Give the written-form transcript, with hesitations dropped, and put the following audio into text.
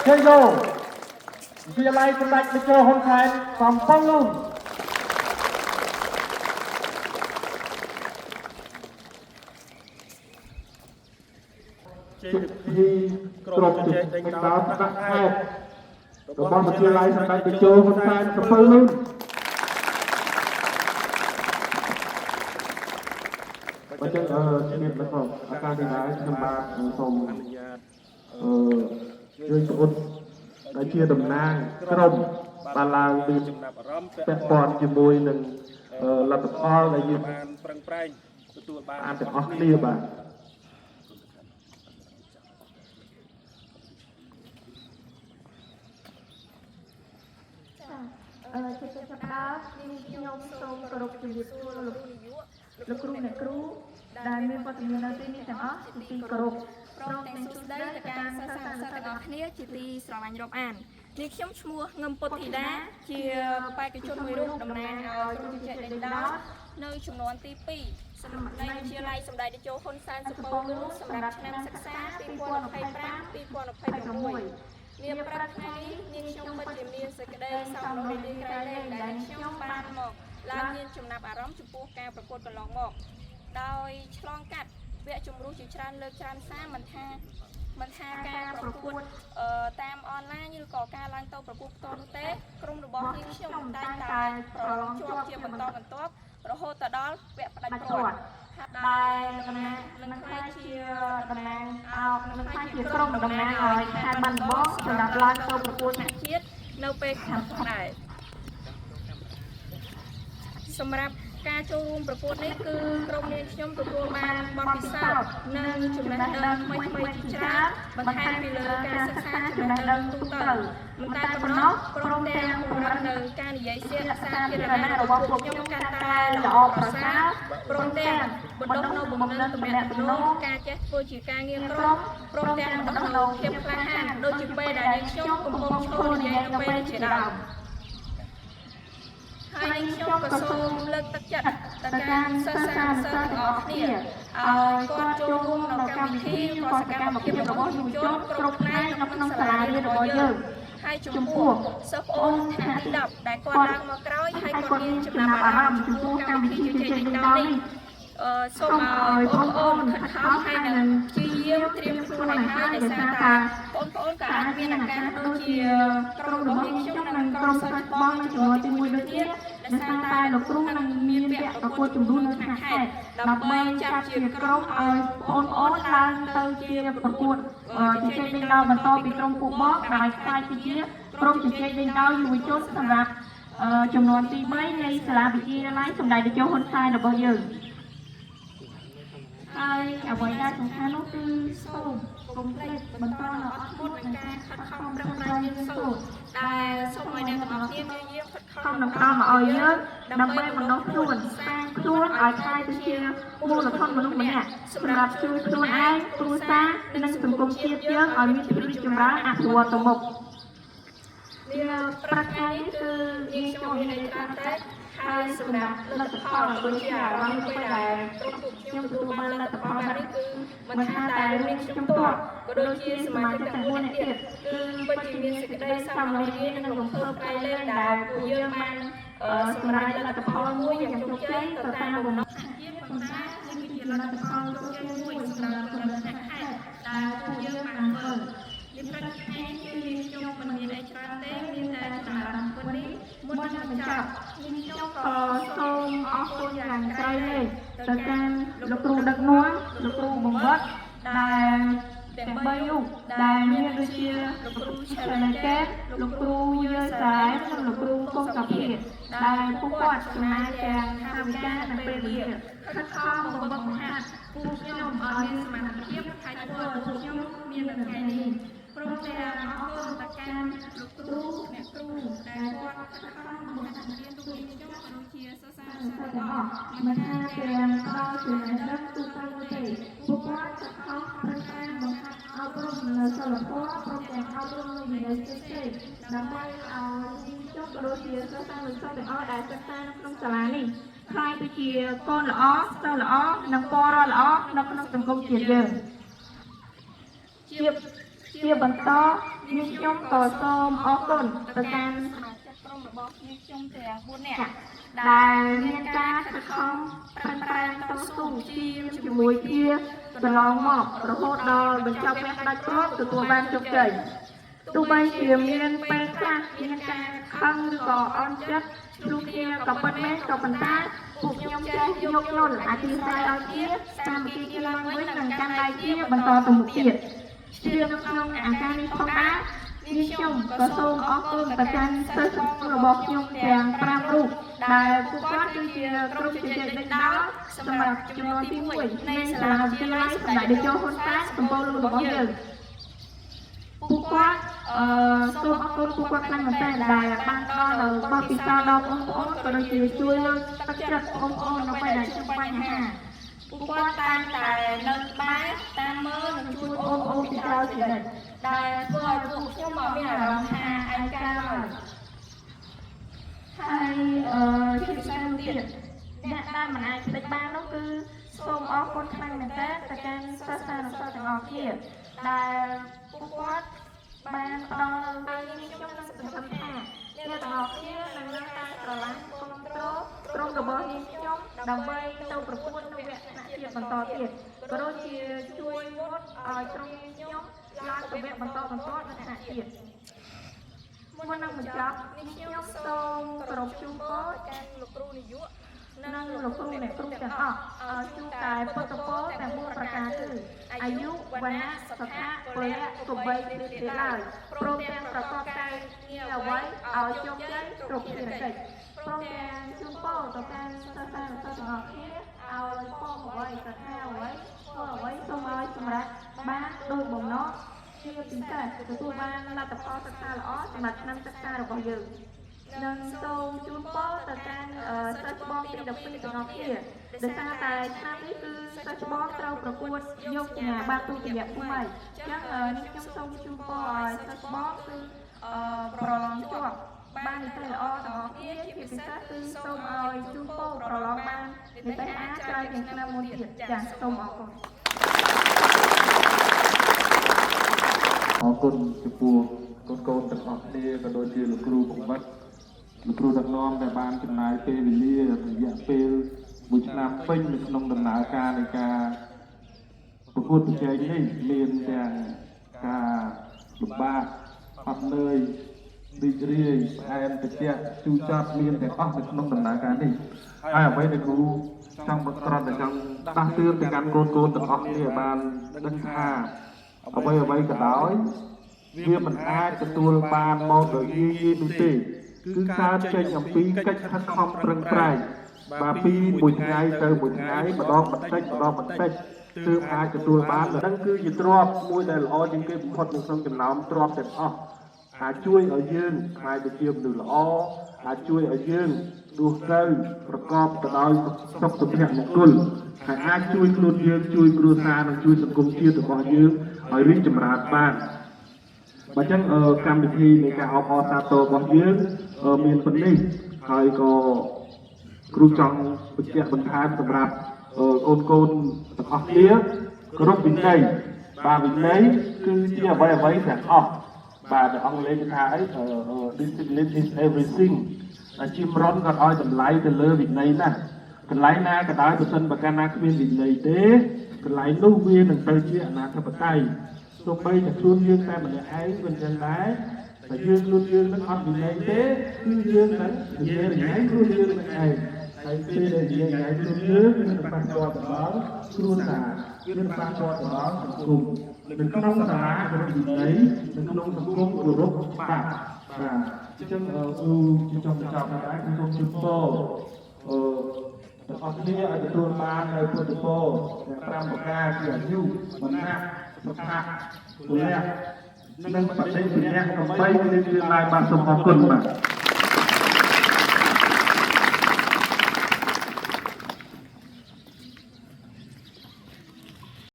chơi vô vì lại cũng lại được chơi hôn khai còn phong luôn thì cột chạy đánh đá đặt hai rồi bom một chia lại sang tay chơi hôn khai còn phong luôn và chân nghiệp là không akan đi đá trong ba phòng chơi chốt đã chia đầm nang crom ba lao đi pet pon chia môi nâng là tập kho là như ăn tập óc lia bàលោកគ្រូអ្នកគ្រូដែលមានវត្តមាននៅទីនេះទាំងអស់ជាទីគោរពព្រមទាំងសួស្តីទៅកាន់សិស្សទាំងអស់គ្នាជាទីស្រឡាញ់រាប់អាននេះខ្ញុំឈ្មោះងឹមពុទ្ធធីតាជាបេក្ខជនមួយរូបតំណាងឲ្យគ្រូជជែកដេញដោលនៅចំនួនទី2សម្រាប់វិទ្យាល័យសម្ដេចតេជោហ៊ុនសែនសុពៅសម្រាប់ឆ្នាំសិក្សា2025-2026នាព្រឹកថ្ងៃនេះនាងខ្ញុំពិតជាមានសេចក្តីសោកនំរីករាយលែងដែលខ្ញុំបានមកឡើងមានចំណាប់អារម្មណ៍ចំពោះការប្រកួតកន្លងមកដោយឆ្លងកាត់វគ្គជំរុះជាច្រើនលើកច្រើនសារមិនថាការប្រកួតតាមអនឡាញឬក៏ការឡើងទៅប្រកួតផ្ទាល់នោះទេក្រុមរបស់នាងខ្ញុំតែងតែប្រឡងជាប់ជាបន្តបន្ទាប់រហូតទៅដល់វគ្គផ្ដាច់ព្រាត់ដែលនឹងខ្លាចជាតំណាងនឹងខ្លាចជាក្រុមតំណាងឲ្យខេត្តបាត់ដំបងសម្រាប់ឡើងទៅប្រកួតថ្នាក់ជាតិនៅពេលខាងមុខដែរសម្រាប់ការចូលរួមប្រកួតនេះគឺក្រុមនាងខ្ញុំទទួលបានបទពិសោធន៍និងចំណេះដឹងថ្មីៗជាច្រើនបន្ថែមពីលើការសិក្សាចំណេះដឹងទូទៅមិនតែប៉ុណ្ណោះក្រុមទាំងពង្រឹងនៅការនិយាយសៀកសាធារណៈរបស់ពួកខ្ញុំកាន់តែល្អប្រសើរព្រមទាំងបណ្ដុះនៅបំណិនទំនាក់ទំនងការចេះធ្វើជាការងារក្រុមព្រមទាំងបណ្ដុះនៅភាពក្លាហានដូចជាពេលដែលនាងខ្ញុំកំពុងឈរនិយាយនៅពេលជាដើមហើយខ្ញុំក៏សូមលើកទឹកចិត្តទៅកាន់សិស្សទាំងអស់គ្នាឲ្យគាត់ចូលរួមនៅកម្មវិធីក៏សកម្មភាពរបស់យុវជនគ្រប់ផ្នែកនៅក្នុងសាលារៀនរបស់យើងហើយចំពោះសិស្សប្អូនថ្នាក់ទី10ដែលគាត់ឡើងមកក្រោយហើយគាត់មានចំណាប់អារម្មណ៍ចំពោះកម្មវិធីជជែកដេញដោលនេះសូមឲ្យបងប្អូនខិតខំហើយនឹងព្យាយាមត្រៀមខ្លួនឲ្យហើយដោយសារតែបងប្អូនក៏អាចមានអាការដូចជាក្រុមរបស់យើងខ្ញុំនិងក្រុមសិស្សបងនៅចំនួនទី1ដូចគ្នាដោយសារតែលោកគ្រូនឹងមានវគ្គប្រកួតជំនួសនៅក្នុងខេត្តដើម្បីចាប់ជាក្រុមឲ្យបងប្អូនឡើងទៅជាប្រកួតជជែកដេញដោលបន្តពីក្រុមពួកបងដែលខ្លាចជាក្រុមជជែកដេញដោលយុវជនសម្រាប់ចំនួនទី3នៃសាលាវិទ្យាល័យសម្ដេចតេជោហ៊ុនសែនរបស់យើងហើយអ្វីដែលសំខាន់នោះគឺសូមកុំភ្លេចបន្តនៅអត់ធ្មត់នឹងការខិតខំប្រឹងប្រែងយើងសូមដែលសូមឲ្យអ្នកទាំងអស់គ្នាព្យាយាមខិតខំនិងផ្ដល់មកឲ្យយើងដើម្បីបណ្ដុះខ្លួនសាងខ្លួនឲ្យក្លាយទៅជាមូលធនមនុស្សម្នាក់សម្រាប់ជួយខ្លួនឯងគ្រួសារនិងសង្គមជាតិយើងឲ្យមានភាពរីកចម្រើនអភិវឌ្ឍទៅមុខនាព្រឹកថ្ងៃនេះគឺនាងខ្ញុំមានន័យថាតែហើយសម្រាប់លទ្ធផលដូចជាអារម្មណ៍ពេលដែលខ្ញុំទទួលបានលទ្ធផលនេះគឺមិនថាតែរឿងខ្ញុំផ្ទាល់ក៏ដូចជាសមាជិកទាំង4នាក់ទៀតគឺពិតជាមានសេចក្តីសោកនារីនិងរំភើបផ្អែកលើដែលពួកយើងបានសម្រេចលទ្ធផលមួយយ៉ាងជោគជ័យទៅតាមបំណងជាតិប៉ុន្តែនេះគឺជាលទ្ធផលជោគជ័យមួយសម្រាប់ក្រុមអ្នកខេត្តដែលពួកយើងបានធ្វើជាប្រតិថ្ងៃគឺខ្ញុំមិនមានអីច្រើនទេមានតែចំណាប់អារម្មណ៍ពុតនេះមុននឹងបញ្ចប់ខ្ញុំក៏សូមអរគុណយ៉ាងក្រៃលែងទៅកាន់លោកគ្រូដឹកនាំលោកគ្រូបង្វឹកដែលទាំង3រូបដែលមានដូចជាលោកគ្រូឆេលណាកែលោកគ្រូយើសែននិងលោកគ្រូកុងកាភីដែលពួកគាត់ចំណាយទាំងថវិកានិងពេលវេលាខិតខំបង្វឹកបង្ហាត់ពួកខ្ញុំឲ្យមានសមត្ថភាពហើយធ្វើឲ្យពួកខ្ញុំមាននៅថ្ងៃនេះព្រមទាំងអរគុណទៅកាន់លោកគ្រូអ្នកគ្រូដែលគាត់ខិតខំបង្ហាត់រៀនទូខ្ញុំក៏ដូចជាសិស្សទាំងអស់មិនថាទាំងដល់ចំណេះដឹងទូទៅទេពួកគាត់ខិតខំប្រឹងប្រែងបង្ហាត់អប់រំនៅសិលធម៌ព្រមទាំងអប់រំនៅវិន័យផ្សេងៗដើម្បីឲ្យខ្ញុំក៏ដូចជាសិស្សទាំងអស់ទាំងអស់ដែលសិក្សានៅក្នុងសាលានេះខ្លាយទៅជាកូនល្អសិស្សល្អនិងពលរដ្ឋល្អនៅក្នុងសង្គមជាតិយើងជាបន្ត យើងខ្ញុំក៏សូមអរគុណទៅកាន់សមាជិកក្រុមរបស់យើងខ្ញុំទាំង4នាក់ដែលមានការខិតខំប្រឹងប្រែងតស៊ូជាមួយគ្នាកន្លងមករហូតដល់បញ្ចប់វគ្គដាច់គ្រាប់ទទួលបានជោគជ័យទោះបីជាមានពេលខ្លះមានការខឹងឬក៏អន់ចិត្តជួបគ្នាក៏ប៉ុន្តែពួកខ្ញុំចេះយកយល់អធិស្ឋានឲ្យគ្នាសាមគ្គីគ្នាឡើងវិញនិងកាន់ដៃគ្នាបន្តទៅមុខទៀតជ្រាបនៅក្នុងឱកាសនេះផងដែរយើងខ្ញុំក៏សូមអរគុណទៅកាន់សិស្សរបស់ខ្ញុំទាំង5រូបដែលពួកគាត់គឺជាក្រុមជជែកដេញដោលសម្រាប់ចំនួនទី1នៃសាលាវិទ្យាល័យសម្ដេចតេជោហ៊ុនសែនកំពង់លូរបស់យើងពួកគាត់សូមអរគុណពួកគាត់ខ្លាំងមែនទែនដែលបានផ្ដល់នូវបទពិសោធន៍ដល់បងប្អូនក៏ដូចជាជួយលើកទឹកចិត្តបងប្អូននៅពេលដែលជួបបញ្ហាពួកគាត់តាមតែនៅក្បែរតាមមើលនិងជួយបងប្អូនពីក្រោយជានិច្ចដែលធ្វើឲ្យពួកខ្ញុំមកមានអារម្មណ៍ថាឯកាឡើយហើយជាពិសេសនោះទៀតអ្នកដែលមិនអាចភ្លេចបាននោះគឺសូមអរគុណខ្លាំងមែនទែនទៅកាន់សិស្សនិងសិស្សទាំងអស់គ្នាដែលពួកគាត់បានផ្ដល់ឲ្យខ្ញុំនិងសង្ឃឹមថាអ្នកទាំងអស់គ្នានឹងមានការស្រឡាញ់គ្រប់គ្រងក្រុមរបស់ខ្ញុំដើម្បីទៅប្រកួតនៅវគ្គថ្នាក់ជាតិបន្តទៀតក៏ដូចជាជួយវត្តឲ្យក្រុមខ្ញុំឡើងទៅវគ្គបន្តនៅថ្នាក់ជាតិមុននឹងបញ្ចប់ខ្ញុំសូមគោរពជូនពរកាន់លោកគ្រូនាយកនិងលោកគ្រូអ្នកគ្រូទាំងអស់ជួបតែពុទ្ធពរទាំង4ប្រការគឺអាយុវណ្ណៈសុខៈពលៈសុបីគ្រាទីឡើយព្រមទាំងប្រកបតែងារអ្វីឲ្យជោគជ័យគ្រប់ភារកិច្ចព្រមទាំងជូនពរទៅកាន់សិស្សទាំងអស់គ្នាឲ្យផងអ្វីកថាអ្វីធ្វើអ្វីសូមឲ្យសម្រេចបានដោយបំណងជាពិសេសទទួលបានលទ្ធផលសិក្សាល្អសម្រាប់ឆ្នាំសិក្សារបស់យើងនិងសូមជូនពរទៅកាន់សិស្សច្បងទី12ទាំងអស់គ្នាដោយសារតែឆ្នាំនេះគឺសិស្សច្បងត្រូវប្រកួតយកសញ្ញាបត្រទុតិយភូមិហើយអញ្ចឹងនេះខ្ញុំសូមជូនពរឲ្យសិស្សច្បងគឺប្រឡងជាប់បាននិយាយល្អទាំងអស់គ្នាជាពិសេសគឺសូមឲ្យជូនពរប្រឡងបាននិយាយអាចច្រើនជាងឆ្នាំមុនទៀតចា៎សូមអរគុណអរគុណចំពោះកូនៗទាំងអស់គ្នាក៏ដូចជាលោកគ្រូបង្វឹកលោកគ្រូដឹកនាំដែលបានចំណាយពេលវេលារយៈពេល1ឆ្នាំពេញនៅក្នុងដំណើរការនៃការប្រកួតប្រជែងនេះមានទាំងការលំបាកអត់នឿយរីករាយផ្អែមត្រជាក់ជូរចត់មានទាំងអស់នៅក្នុងដំណើរការនេះហើយអ្វីដែលគ្រូចង់បង្ក្រាបតែចង់ដាស់តឿនទៅកាន់កូនៗទាំងអស់គ្នាបានដឹងថាអ្វីក៏ដោយវាមិនអាចទទួលបានមកដោយងាយៗនោះទេគឺកើតចេញអំពីកិច្ចខិតខំប្រឹងប្រែងបាទពីមួយថ្ងៃទៅមួយថ្ងៃម្ដងបន្តិចទើបអាចទទួលបានហ្នឹងគឺជាទ្រព្យមួយដែលល្អជាងគេបំផុតនៅក្នុងចំណោមទ្រព្យទាំងអស់អាចជួយឲ្យយើងខ្លាយទៅជាមនុស្សល្អអាចជួយឲ្យយើងរស់នៅប្រកបទៅដោយសុខភាពមង្គលហើយអាចជួយខ្លួនយើងជួយគ្រួសារនិងជួយសង្គមជាតិរបស់យើងឲ្យរីកចម្រើនបានបើចឹងកម្មវិធីនៃការអបអរសាទររបស់យើងមានប៉ុណ្ណេះហើយក៏គ្រូចង់បញ្ជាក់បន្ថែមសម្រាប់កូនទាំងអស់គ្នាគ្រប់វិន័យបាទវិន័យគឺជាអ្វីទាំងអស់បាទអង់គ្លេសគេថាអី discipline is everything ជីមរនគាត់ឲ្យតម្លៃទៅលើវិន័យណាកន្លែងណាក៏ដោយបើសិនបើកាលណាគ្មានវិន័យទេកន្លែងនោះវានឹងទៅជាអនាធិបតេយ្យទោះបីតែខ្លួនយើងតែម្នាក់ឯងមិនចឹងដែរតែខ្លួនយើងនឹងអត់វិន័យទេគឺយើងនឹងនិយាយខ្លួនយើងនឹងឯងហើយពេលដែលនិយាយខ្លួនយើងនឹងប៉ះពាល់ទៅដល់គ្រួសារយើងប៉ះពាល់ទៅដល់សង្គមនៅក្នុងសាលាវិន័យនៅក្នុងសង្គមគោរពបាទអញ្ចឹងគ្រូចង់ដែរខ្ញុំសូមជូនពរទាំងអស់គ្នាឲ្យទទួលបាននៅពុទ្ធពរទាំង5ប្រការគឺអាយុវណ្ណៈសុខៈពលៈនិងបដិសញ្ញា8នេះគឺឡើងបានសូមអរគុណបាទ